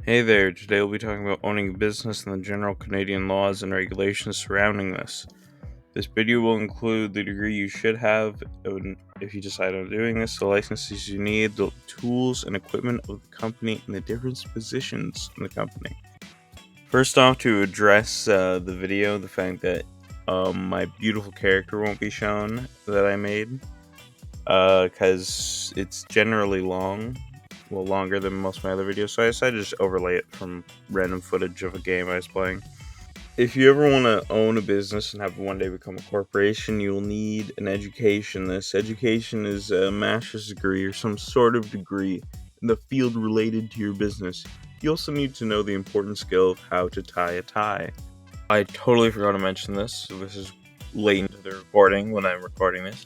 Hey there, today we'll be talking about owning a business and the general Canadian laws and regulations surrounding this. This video will include the degree you should have if you decide on doing this, the licenses you need, the tools and equipment of the company, and the different positions in the company. First off, to address the video, the fact that my beautiful character won't be shown that I made, because it's generally longer than most of my other videos, so I decided to just overlay it from random footage of a game I was playing. If you ever want to own a business and have it one day become a corporation, you'll need an education. This education is a master's degree or some sort of degree in the field related to your business. You also need to know the important skill of how to tie a tie. I totally forgot to mention this, so this is late into the recording when I'm recording this,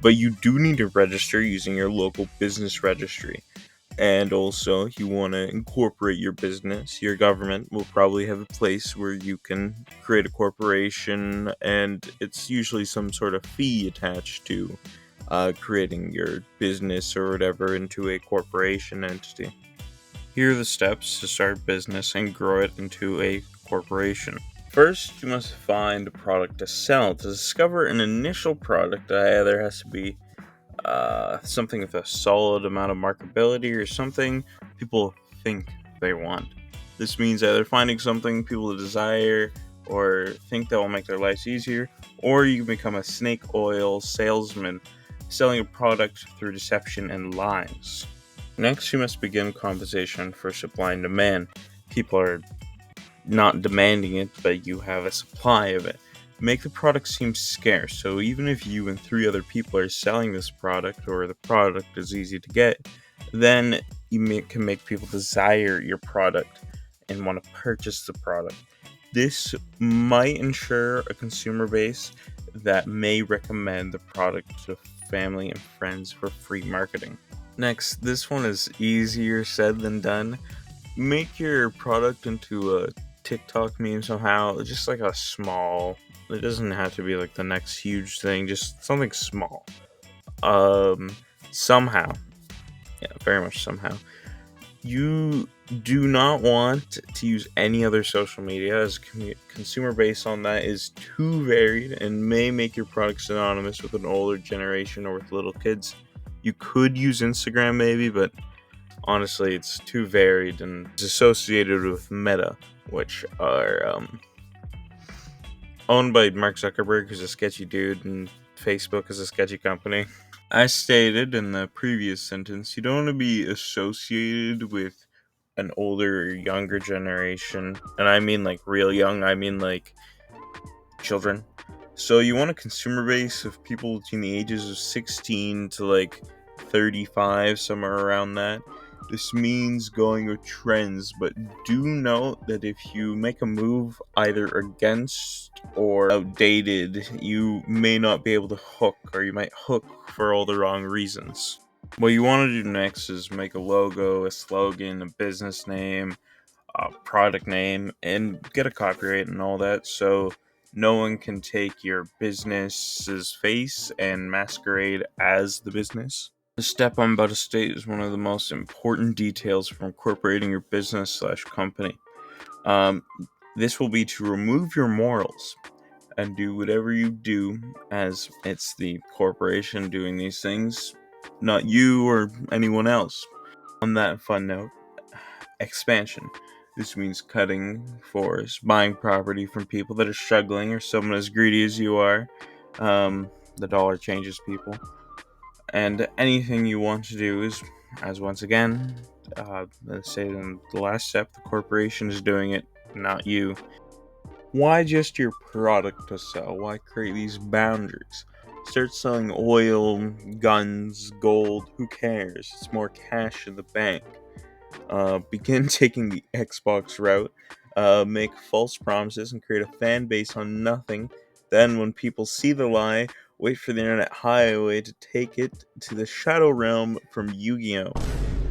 but you do need to register using your local business registry. And also, if you want to incorporate your business, your government will probably have a place where you can create a corporation, and it's usually some sort of fee attached to creating your business or whatever into a corporation entity. Here are the steps to start a business and grow it into a corporation. First, you must find a product to sell. To discover an initial product, there has to be something with a solid amount of marketability or something people think they want. This means either finding something people desire or think that will make their lives easier, or you can become a snake oil salesman selling a product through deception and lies. Next, you must begin compensation for supply and demand. People are not demanding it, but you have a supply of it. Make the product seem scarce, so even if you and 3 other people are selling this product or the product is easy to get, then you can make people desire your product and want to purchase the product. This might ensure a consumer base that may recommend the product to family and friends for free marketing. Next, this one is easier said than done. Make your product into a TikTok meme somehow, just like a small. It doesn't have to be like the next huge thing, just something small. Somehow, yeah, very much somehow. You do not want to use any other social media, as consumer base on that is too varied and may make your product synonymous with an older generation or with little kids. You could use Instagram maybe, but honestly, it's too varied and it's associated with Meta, which are owned by Mark Zuckerberg, who's a sketchy dude, and Facebook is a sketchy company. As stated in the previous sentence, you don't want to be associated with an older or younger generation, and I mean like real young, I mean like children. So you want a consumer base of people between the ages of 16 to like 35, somewhere around that. This means going with trends, but do note that if you make a move either against or outdated, you may not be able to hook, or you might hook for all the wrong reasons. What you want to do next is make a logo, a slogan, a business name, a product name, and get a copyright and all that, so no one can take your business's face and masquerade as the business. The step I'm about to state is one of the most important details for incorporating your business/company. Um, this will be to remove your morals and do whatever you do, as it's the corporation doing these things, not you or anyone else. On that fun note, expansion. This means cutting forests, buying property from people that are struggling or someone as greedy as you are. The dollar changes people. And anything you want to do is, as once again, let's say in the last step, the corporation is doing it, not you. Why just your product to sell? Why create these boundaries? Start selling oil, guns, gold, who cares? It's more cash in the bank. Begin taking the Xbox route, make false promises and create a fan base on nothing. Then, when people see the lie, wait for the internet highway to take it to the Shadow Realm from Yu-Gi-Oh!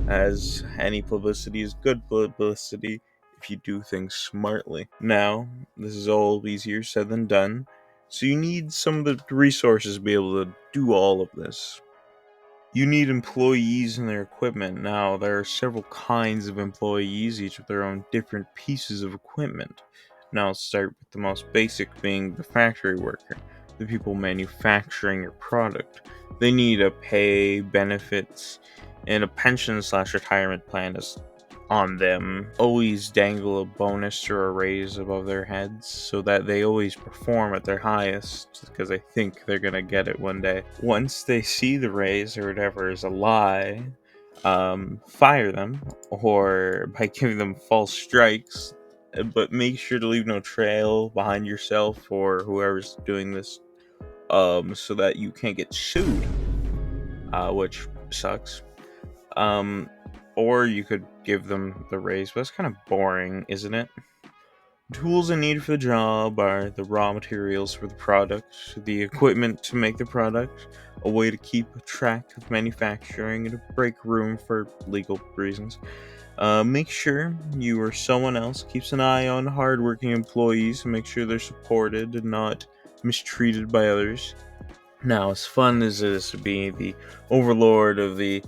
As any publicity is good publicity if you do things smartly. Now, this is all easier said than done, so you need some of the resources to be able to do all of this. You need employees and their equipment. Now, there are several kinds of employees, each with their own different pieces of equipment. Now, I'll start with the most basic, being the factory worker, the people manufacturing your product. They need a pay, benefits, and a pension/retirement plan is on them. Always dangle a bonus or a raise above their heads so that they always perform at their highest because they think they're gonna get it one day. Once they see the raise or whatever is a lie, fire them or by giving them false strikes, but make sure to leave no trail behind yourself or whoever's doing this, so that you can't get sued, which sucks. Um, or you could give them the raise, but that's kind of boring, isn't it? Tools I need for the job are the raw materials for the product, the equipment to make the product, a way to keep track of manufacturing, and a break room for legal reasons. Make sure you or someone else keeps an eye on hardworking employees and make sure they're supported and not mistreated by others. Now, as fun as it is to be the overlord of the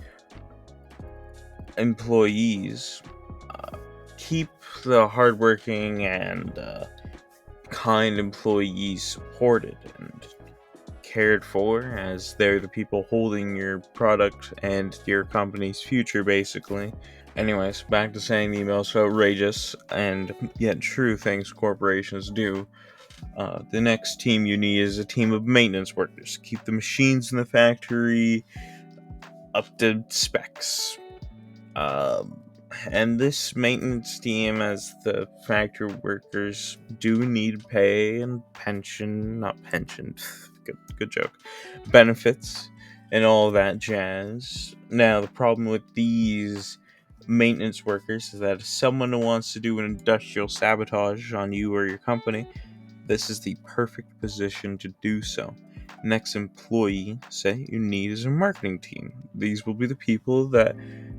employees, keep the hardworking and kind employees supported and cared for, as they're the people holding your product and your company's future, basically. Anyways, back to saying the email's so outrageous and yet true things corporations do. The next team you need is a team of maintenance workers. Keep the machines in the factory up to specs. And this maintenance team, as the factory workers, do need pay and pension, not pension, good joke, benefits, and all that jazz. Now, the problem with these maintenance workers is that if someone wants to do an industrial sabotage on you or your company, this is the perfect position to do so. Next employee, say, you need is a marketing team. These will be the people that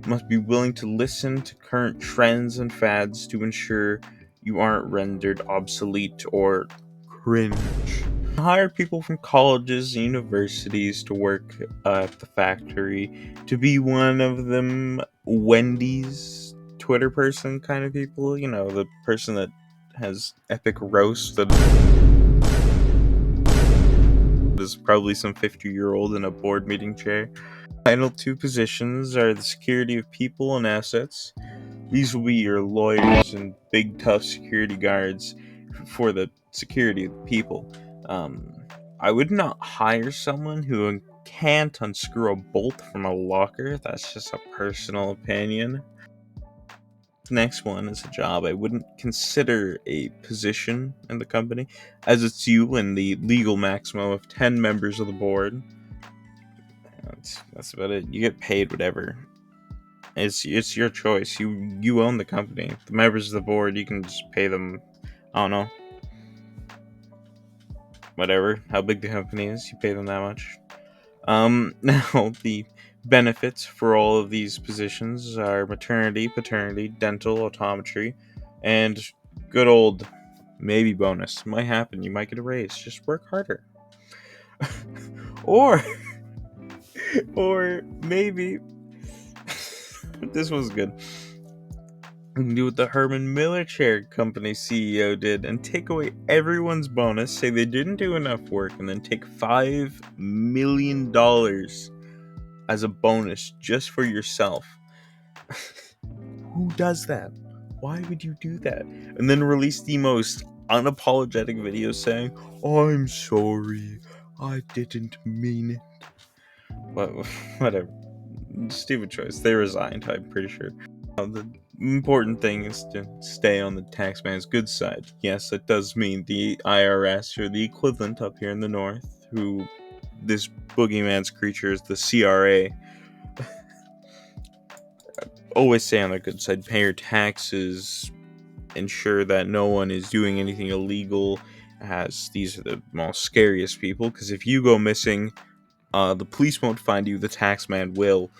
must be willing to listen to current trends and fads to ensure you aren't rendered obsolete or cringe. Hire people from colleges and universities to work at the factory. To be one of them, Wendy's Twitter person kind of people. You know, the person that has epic roast that is probably some 50-year-old in a board meeting chair. Final two positions are the security of people and assets. These will be your lawyers and big tough security guards for the security of the people. I would not hire someone who can't unscrew a bolt from a locker. That's just a personal opinion. The next one is a job I wouldn't consider a position in the company, as it's you and the legal maximum of 10 members of the board. That's about it. You get paid whatever. It's your choice. You own the company. The members of the board, you can just pay them, I don't know, whatever, how big the company is, you pay them that much. Now the benefits for all of these positions are maternity, paternity, dental, optometry, and good old maybe bonus. Might happen. You might get a raise. Just work harder. or or maybe this was good. You can do what the Herman Miller Chair Company CEO did and take away everyone's bonus, say they didn't do enough work, and then take $5 million as a bonus just for yourself. Who does that? Why would you do that? And then release the most unapologetic video saying, I'm sorry, I didn't mean it. But whatever. Stupid choice. They resigned, I'm pretty sure. The important thing is to stay on the taxman's good side. Yes, it does mean the IRS, or the equivalent up here in the north, who this boogeyman's creature is the CRA. Always stay on their good side. Pay your taxes. Ensure that no one is doing anything illegal, as these are the most scariest people, because if you go missing, the police won't find you, the taxman will.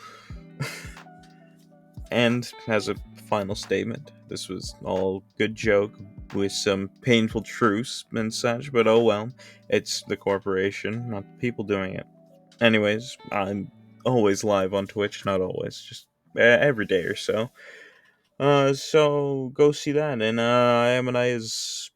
And as a final statement, this was all good joke with some painful truths and such, but oh well, it's the corporation, not the people doing it. Anyways, I'm always live on Twitch, not always, just every day or so. So go see that, and Ammonite is